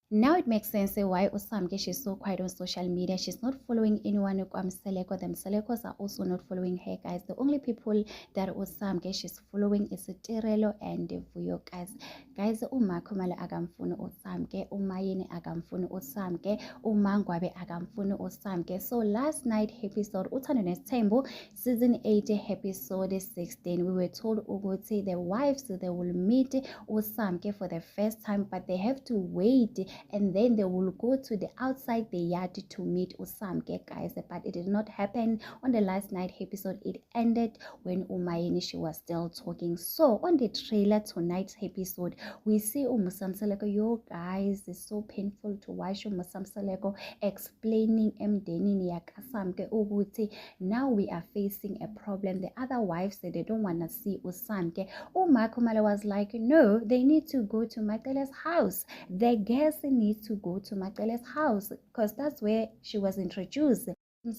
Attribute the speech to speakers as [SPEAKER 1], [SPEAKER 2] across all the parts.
[SPEAKER 1] Now it makes sense why Osamke, she's so quiet on social media. She's not following anyone. Seleko. The Selekos are also not following her, guys. The only people that Osamke she's following is Tirelo and Vuyo, guys. Guys, Khumalo agamfuni Osamke, Umayini agamfuni Osamke, Umangwabe agamfuni Osamke. So last night episode, Uthando Nesthembu, season 8, episode 16, we were told Uguti, the wives, they will meet Osamke for the first time, but they have to wait and then they will go to the outside the yard to meet Osamke, guys. But it did not happen on the last night episode. It ended when Umayini, she was still talking. So on the trailer tonight's episode, we see Musamseleko. Yo guys, it's so painful to watch Musamseleko explaining emdenini yakasamke ukuthi now we are facing a problem. The other wives said they don't want to see Usamke. Khumalo was like, no, they need to go to Macele's house. The guests need to go to Macele's house because that's where she was introduced.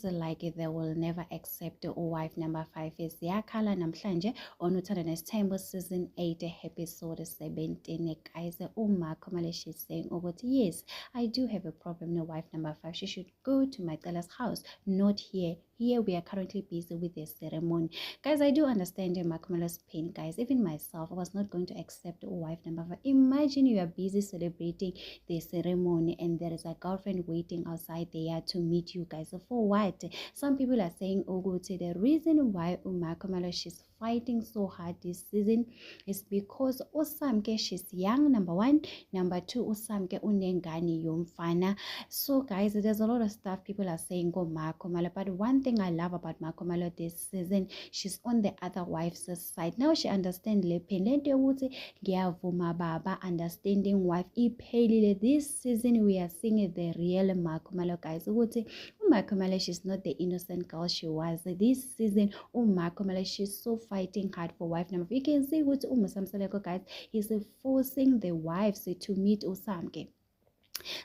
[SPEAKER 1] Like they will never accept wife number 5 is yakhala namhlanje on Uthando Nesthembu season 8 episode 17, guys. Khumalo, she's saying ukuthi yes, I do have a problem. No, wife number 5, she should go to Macele's house, not here. Here we are currently busy with the ceremony, guys. I do understand Khumalo's pain, guys. Even myself, I was not going to accept wife number 5. Imagine you are busy celebrating the ceremony and there is a girlfriend waiting outside there to meet you, guys. So for what? Some people are saying, Oguti, the reason why Khumalo, she's fighting so hard this season is because Osamke, she's young, number 1. Number 2, Osamke unengani yomfana. So guys, there's a lot of stuff people are saying go Khumalo, but one thing I love about Khumalo this season, she's on the other wife's side. Now she understands le pain. Lento ukuthi ngiyavuma baba, understanding wife iphelile. This season we are seeing the real Khumalo, guys. Ukuthi Khumalo, she's not the innocent girl she was this season. Khumalo, she's so fighting hard for wife number 5. You can see what Musamseleko, guys, is forcing the wives to meet Osamke.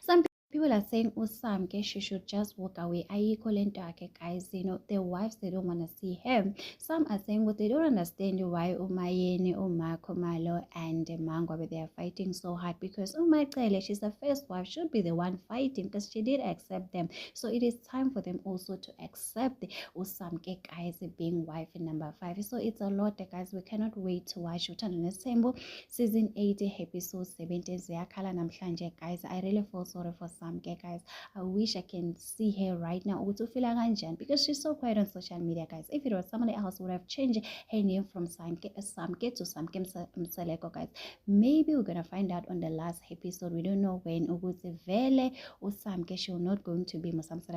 [SPEAKER 1] Some people are saying Osamke, she should just walk away. Guys, you know, the wives, they don't want to see him. Some are saying what they don't understand why Umayeni, Khumalo, and Mangwabe, they are fighting so hard because Umayele, she's the first wife, should be the one fighting because she did accept them. So it is time for them also to accept Osamke, guys, being wife number 5. So it's a lot, guys. We cannot wait to watch Uthando Nesthembu season 8 episode 17 ziyakhala namhlanje, guys. I really feel sorry for Samke, guys. I wish I can see her right now because she's so quiet on social media, guys. If it was somebody else, would have changed her name from Samke to Samke Mseleko, guys. Maybe we're gonna find out on the last episode. We don't know when. Vele or Samke, she's not going to be Musamseleko.